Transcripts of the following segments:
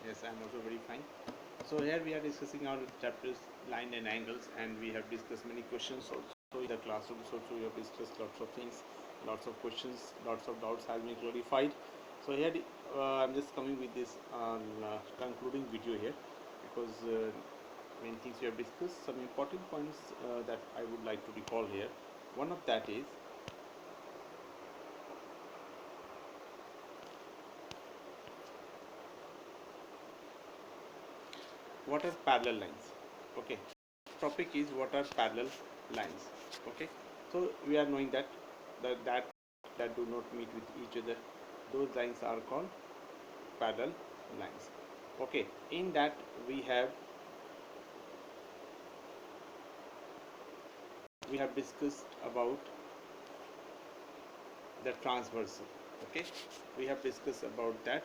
Yes, I'm also very fine. So here we are discussing our chapters line and angles, and we have discussed many questions also in the classrooms. Also, we have discussed lots of things, lots of questions, lots of doubts have been clarified. So here I'm just coming with this concluding video here because many things we have discussed. Some important points that I would like to recall here. One of that is what are parallel lines. Okay, topic is what are parallel lines. Okay, so we are knowing that that do not meet with each other, those lines are called parallel lines. Okay, in that we have discussed about the transversal. Okay, we have discussed about that.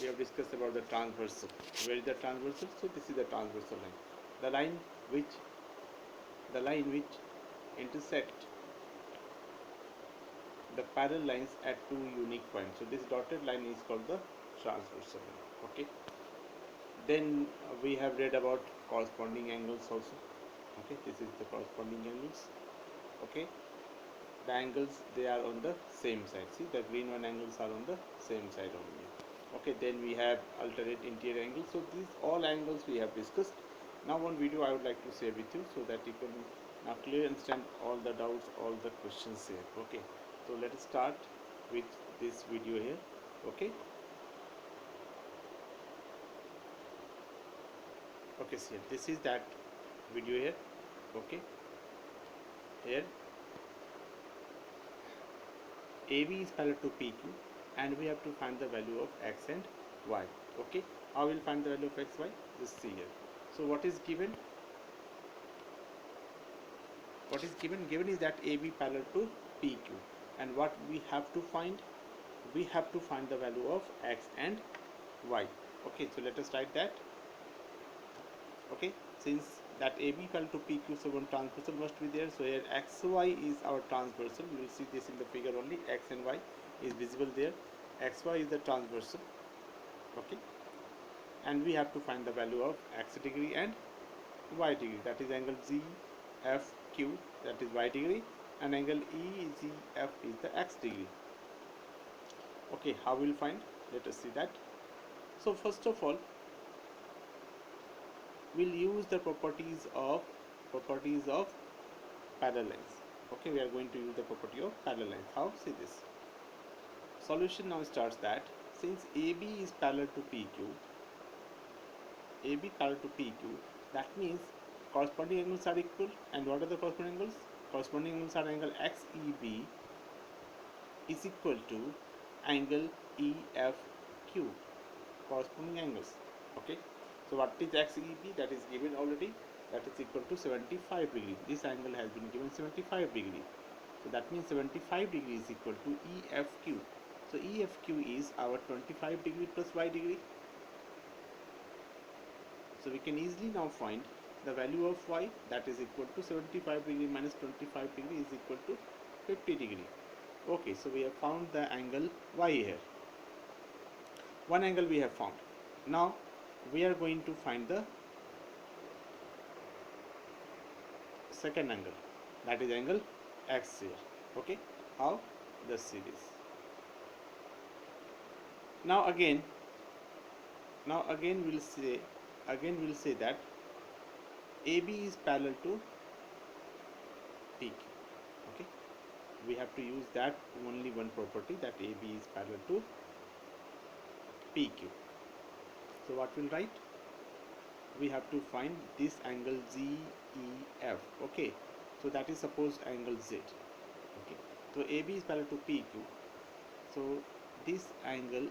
We have discussed about the transversal. Where is the transversal? So this is the transversal line, the line which intersect the parallel lines at two unique points. So this dotted line is called the transversal line. Okay, then we have read about corresponding angles also. Okay, this is the corresponding angles. Okay, the angles they are on the same side. See, the green one angles are on the same side only. Okay, then we have alternate interior angles. So these all angles we have discussed. Now one video I would like to share with you so that you can now clearly understand all the doubts, all the questions here. Okay, so let us start with this video here. Okay, okay, see, this is that video here. Okay, here AB is parallel to PQ and we have to find the value of X and Y. Okay, how will find the value of X, Y? Just see here. So what is given? What is given? Given is that AB parallel to PQ, and what we have to find? We have to find the value of X and Y. Okay, so let us write that. Okay, since that AB parallel to PQ, so one transversal must be there. So here XY is our transversal. You will see this in the figure only. X and Y is visible there. XY is the transversal. Okay, and we have to find the value of X degree and Y degree. That is angle ZFQ, that is Y degree, and angle EZF is the X degree. Okay, how will find? Let us see that. So first of all, we'll use the properties of parallel lines. Okay, we are going to use the property of parallel lines. How? See this. Solution now starts that since AB is parallel to PQ, AB parallel to PQ, that means corresponding angles are equal. And what are the corresponding angles? Corresponding angles are angle XEB is equal to angle EFQ, corresponding angles. Okay, so what is XEB? That is given already. That is equal to 75 degree. This angle has been given 75 degree. So that means 75 degree is equal to EFQ. So EFQ is our 25 degree plus Y degree. So we can easily now find the value of Y, that is equal to 75 degree minus 25 degree is equal to 50 degree. Okay, so we have found the angle Y here. One angle we have found. Now we are going to find the second angle, that is angle X here. Okay, how? Just see this. Now again we'll say that AB is parallel to PQ. Okay, we have to use that only one property, that AB is parallel to PQ. So what we'll write? We have to find this angle ZEF. Okay, so that is supposed angle Z. Okay, so AB is parallel to PQ. So this angle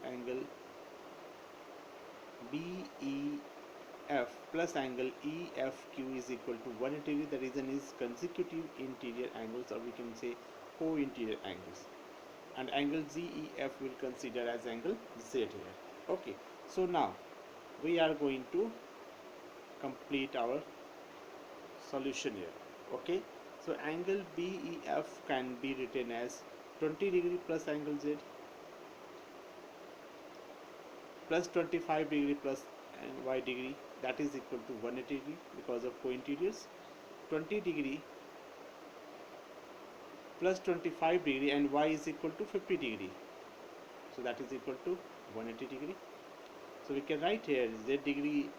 BEF plus angle EFQ is equal to 180 degree. The reason is consecutive interior angles, or we can say co-interior angles, and angle ZEF will consider as angle Z here. Okay, so now we are going to complete our solution here. Okay, so angle BEF can be written as 20 degree plus angle Z. plus 25 degree plus and y degree, that is equal to 180 degree because of co-interiors. 20 degree plus 25 degree and y is equal to 50 degree, so that is equal to 180 degree. So we can write here z degree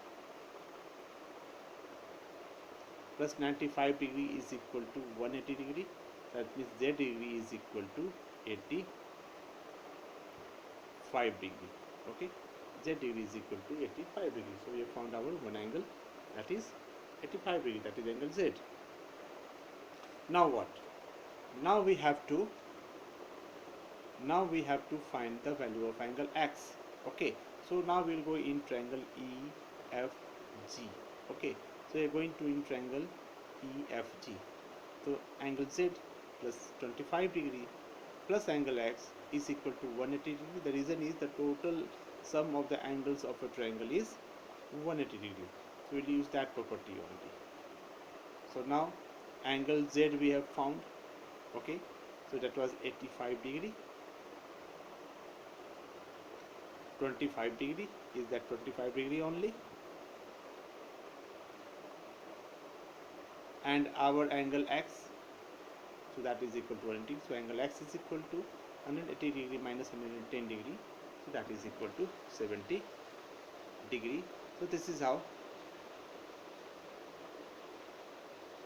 plus 95 degree is equal to 180 degree. That means z degree is equal to 85 degree. Okay, z degree is equal to 85 degree. So we have found our one angle, that is 85 degree, that is angle z. Now what? Now we have to find the value of angle x. Okay, so now we'll go in triangle EFG. Okay, so we're going to in triangle EFG. So angle z plus 25 degree plus angle x is equal to 180 degree. The reason is the total sum of the angles of a triangle is 180 degree. So we'll use that property only. So now angle z we have found. Okay, so that was 85 degree. 25 degree, is that 25 degree only? And our angle x, so that is equal to 180. So angle x is equal to 180 degree minus 110 degree, so that is equal to 70 degree. So this is how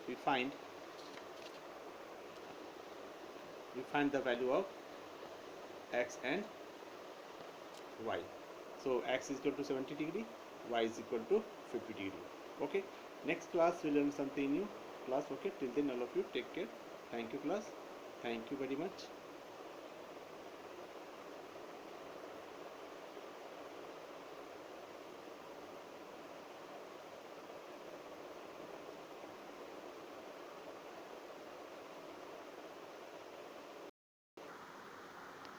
we find the value of x and y. So x is equal to 70 degree, y is equal to 50 degree. Okay, next class we'll learn something new class. Okay, till then all of you take care. Thank you class, thank you very much.